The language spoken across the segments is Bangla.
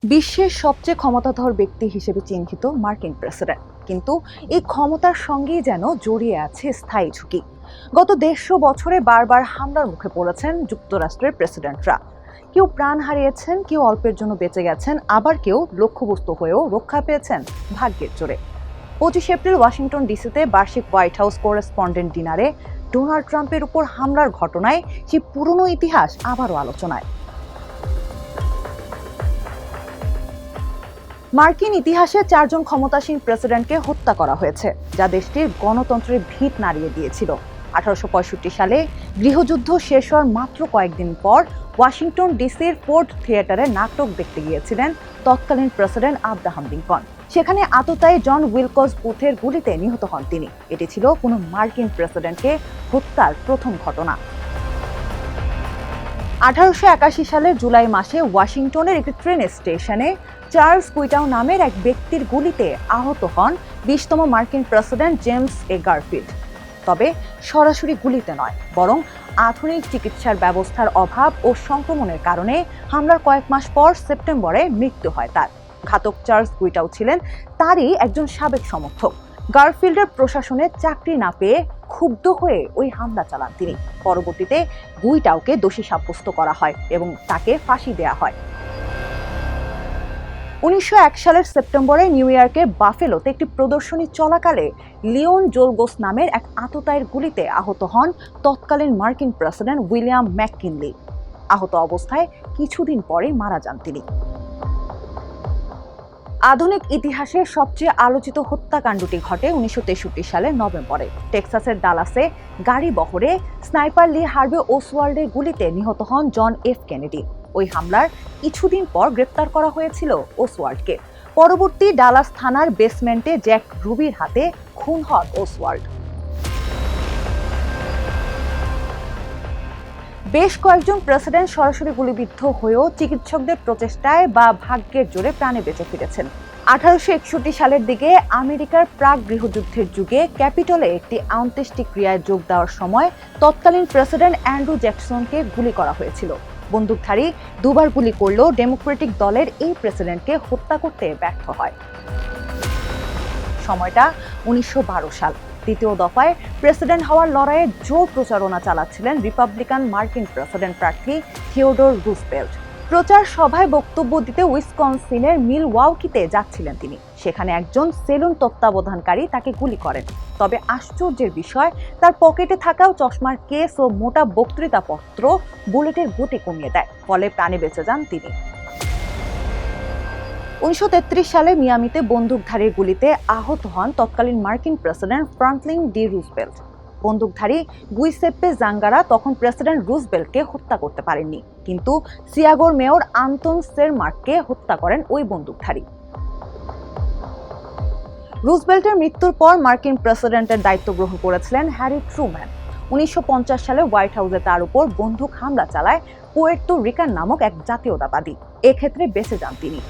বিশ্বের সবচেয়ে ক্ষমতাধর ব্যক্তি হিসেবে চিহ্নিত মার্কিন প্রেসিডেন্ট, কিন্তু এই ক্ষমতার সঙ্গেই যেন জড়িয়ে আছে স্থায়ী ঝুঁকি। গত ১৫০ বছরে বারবার হামলার মুখে পড়েছেন যুক্তরাষ্ট্রের প্রেসিডেন্টরা। কেউ প্রাণ হারিয়েছেন, কেউ অল্পের জন্য বেঁচে গেছেন, আবার কেউ লক্ষ্যবস্তু হয়েও রক্ষা পেয়েছেন ভাগ্যের জোরে। ২৫ এপ্রিল ওয়াশিংটন ডিসিতে বার্ষিক হোয়াইট হাউস করেসপন্ডেন্ট ডিনারে ডোনাল্ড ট্রাম্পের উপর হামলার ঘটনায় সেই পুরনো ইতিহাস আবারও আলোচনায়। মার্কিন ইতিহাসে ৪ জন ক্ষমতাসীন প্রেসিডেন্টকে হত্যা করা হয়েছে, যা দেশটির গণতন্ত্রের ভিত নাড়িয়ে দিয়েছিল। ১৮৬৫ সালে গৃহযুদ্ধ শেষ হওয়ার মাত্র কয়েকদিন পর ওয়াশিংটন ডিসির ফোর্ড থিয়েটারে নাটক দেখতে গিয়েছিলেন তৎকালীন প্রেসিডেন্ট আব্রাহাম লিঙ্কন। সেখানে আততায়ী জন উইলকস বুথের গুলিতে নিহত হন তিনি। এটি ছিল কোনো মার্কিন প্রেসিডেন্টকে হত্যার প্রথম ঘটনা। ১৮৮১ সালের জুলাই মাসে ওয়াশিংটনের একটি ট্রেন স্টেশনে চার্লস কুইটাও নামের এক ব্যক্তির গুলিতে আহত হন ২০তম মার্কিন প্রেসিডেন্ট জেমস এ গারফিল্ড। তবে সরাসরি গুলিতে নয়, বরং আধুনিক চিকিৎসার ব্যবস্থার অভাব ও সংক্রমণের কারণে হামলার কয়েক মাস পর সেপ্টেম্বরে মৃত্যু হয় তার। ঘাতক চার্লস কুইটাও ছিলেন তারই একজন সাবেক সমর্থক। গারফিল্ডের প্রশাসনের চাকরি না পেয়ে ক্ষুব্ধ হয়ে ওই হামলা চালান তিনি। পরবর্তীতে কুইটাওকে দোষী সাব্যস্ত করা হয় এবং তাকে ফাঁসি দেয়া হয়। ১৯০১ সালের সেপ্টেম্বরে নিউ ইয়র্কের বাফেলোতে একটি প্রদর্শনী চলাকালে লিওন জোলগোস নামের এক আততায়ীর গুলিতে আহত হন তৎকালীন মার্কিন প্রেসিডেন্ট উইলিয়াম ম্যাককিনলি। আহত অবস্থায় কিছুদিন পরে মারা যান তিনি। আধুনিক ইতিহাসে সবচেয়ে আলোচিত হত্যাকাণ্ডটি ঘটে ১৯৬৩ সালের নভেম্বরে। টেক্সাসের ডালাসে গাড়ি বহরে স্নাইপার লি হার্ভে ওসওয়াল্ডের গুলিতে নিহত হন জন এফ কেনেডি। ওই হামলার কিছুদিন পর গ্রেপ্তার করা হয়েছিল ওসওয়াল্ডকে। পরবর্তী ডালাস থানার বেসমেন্টে জ্যাক রুবির হাতে খুন হন ওসওয়াল্ড। বেশ কয়েকজন প্রেসিডেন্ট সরাসরি গুলিবিদ্ধ হয়েও চিকিৎসকদের প্রচেষ্টায় বা ভাগ্যের জোরে প্রাণে বেঁচে ফিরেছেন। ১৮৬১ সালের দিকে আমেরিকার প্রাক গৃহযুদ্ধের যুগে ক্যাপিটলে একটি অন্ত্যেষ্টিক্রিয়ায় যোগ দেওয়ার সময় তৎকালীন প্রেসিডেন্ট অ্যান্ড্রু জ্যাকসনকে গুলি করা হয়েছিল। বন্দুকধারী দুবার গুলি করলেও ডেমোক্রেটিক দলের এই প্রেসিডেন্টকে হত্যা করতে ব্যর্থ হয়। সময়টা ১৯১২ সাল। দ্বিতীয় দফায় প্রেসিডেন্ট হওয়ার লড়াইয়ে জোর প্রচারণা চালাচ্ছিলেন রিপাবলিকান মার্কিন প্রেসিডেন্ট প্রার্থী থিওডোর রুজভেল্ট। প্রচার সভায় বক্তব্য দিতে উইসকনসিনের মিলওয়াউকিতে যাচ্ছিলেন তিনি। সেখানে একজন সেলুন তত্ত্বাবধানকারী তাকে গুলি করেন। তবে আশ্চর্যের বিষয়, তার পকেটে থাকাও চশমার কেস ও মোটা বক্তৃতাপত্র বুলেটের গতি কমিয়ে দেয়, ফলে প্রাণে বেঁচে যান তিনি। ১৯৩৩ সালে মিয়ামিতে বন্দুকধারীর গুলিতে আহত হন তৎকালীন মার্কিন প্রেসিডেন্ট ফ্রাঙ্কলিন ডি রুজভেল্ট। বন্দুকধারী গুইসেপ্পে জাঙ্গারা তখন প্রেসিডেন্ট রুজভেল্টকে হত্যা করতে পারেননি, কিন্তু সিয়াগোর মেয়র আন্তন সেরমার্ককে হত্যা করেন ওই বন্দুকধারী। রুজভেল্টের মৃত্যুর পর মার্কিন প্রেসিডেন্টের দায়িত্ব গ্রহণ করেছিলেন হ্যারি ট্রুম্যান। ১৯৫০ সালে হোয়াইট হাউসে তার উপর বন্দুক হামলা চালায় পুয়ের্তো রিকান নামক এক জাতীয়তাবাদী। এক্ষেত্রে বেঁচে যান তিনি।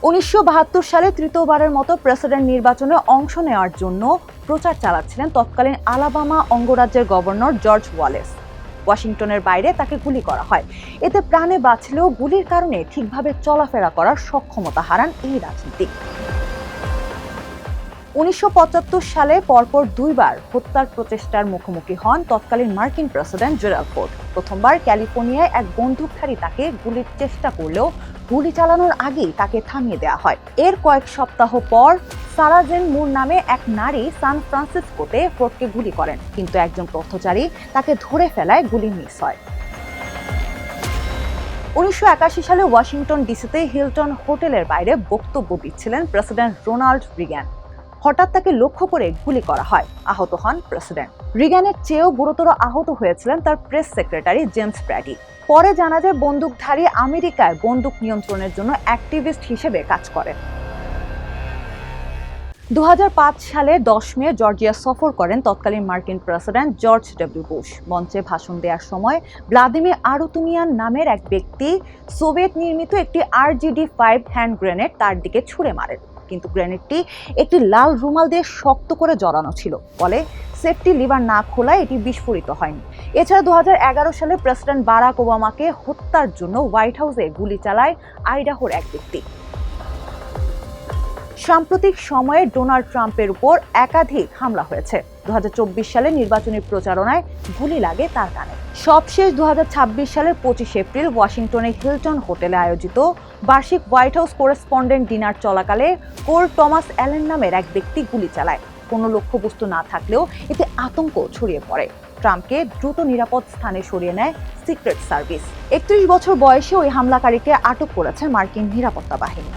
১৯৭২ সালে তৃতীয়বারের মতো প্রেসিডেন্ট নির্বাচনে অংশ নেওয়ার জন্য প্রচার চালাচ্ছিলেন তৎকালীন আলাবামা অঙ্গরাজ্যের গভর্নর জর্জ ওয়ালেস। ওয়াশিংটনের বাইরে তাকে গুলি করা হয়। এতে প্রাণে বাঁচলেও গুলির কারণে ঠিকভাবে চলাফেরা করার সক্ষমতা হারান এই রাজনীতিক। ১৯৭৫ সালে পরপর দুইবার হত্যার প্রচেষ্টার মুখোমুখি হন তৎকালীন মার্কিন প্রেসিডেন্ট জেরাল্ড ফোর্ড। প্রথমবার ক্যালিফোর্নিয়ায় এক বন্দুকধারী তাকে গুলির চেষ্টা করলেও গুলি চালানোর আগেই তাকে থামিয়ে দেওয়া হয়। এর কয়েক সপ্তাহ পর সারা জেন মুর নামে এক নারী সান ফ্রান্সিসকোতে ফোর্ডকে গুলি করেন, কিন্তু একজন পথচারী তাকে ধরে ফেলায় গুলি মিস হয়। ১৯৮১ সালে ওয়াশিংটন ডিসিতে হিলটন হোটেলের বাইরে বক্তব্য দিচ্ছিলেন প্রেসিডেন্ট রোনাল্ড রিগ্যান। হঠাৎ তাকে লক্ষ্য করে গুলি করা হয়। আহত হন প্রেসিডেন্ট। রিগ্যানের চেয়েও গুরুতর আহত হয়েছিলেন তার প্রেস সেক্রেটারি জেমস ব্র্যাডি। পরে জানা যায় বন্দুকধারী আমেরিকায় বন্দুক নিয়ন্ত্রণের জন্য অ্যাক্টিভিস্ট হিসেবে কাজ করেন। ২০০৫ সালে ১০ মে জর্জিয়া সফর করেন তৎকালীন মার্কিন প্রেসিডেন্ট জর্জ ডব্লিউ বুশ। মঞ্চে ভাষণ দেওয়ার সময় ভ্লাদিমির আরুতুমিয়ান নামের এক ব্যক্তি সোভিয়েত নির্মিত একটি RGD-5 হ্যান্ড গ্রেনেড তার দিকে ছুড়ে মারেন। কিন্তু গ্রেনেডটি একটি লাল রুমাল দিয়ে শক্ত করে জড়ানো ছিল, ফলে সেফটি লিভার না খোলায় এটি বিস্ফোরিত হয়নি। এছাড়া 2011 সালে প্রেসিডেন্ট বারাক ওবামাকে হত্যার জন্য হোয়াইট হাউসে গুলি চালায় আইডাহোর এক ব্যক্তি। সাম্প্রতিক সময়ে ডোনাল্ড ট্রাম্পের উপর একাধিক হামলা হয়েছে। 2024 সালে নির্বাচনী প্রচারণায় গুলি লাগে তার কানে। সবশেষ 2026 সালের 25 এপ্রিল ওয়াশিংটনের হিলটন হোটেলে আয়োজিত বার্ষিক হোয়াইট হাউস করেসপন্ডেন্ট ডিনার চলাকালে কোল টমাস অ্যালেন নামের এক ব্যক্তি গুলি চালায়। কোনো লক্ষ্যবস্তু না থাকলেও এতে আতঙ্ক ছড়িয়ে পড়ে। ট্রাম্পকে দ্রুত নিরাপদ স্থানে সরিয়ে নেয় সিক্রেট সার্ভিস। 31 বছর বয়সে ওই হামলাকারীকে আটক করেছে মার্কিন নিরাপত্তা বাহিনী।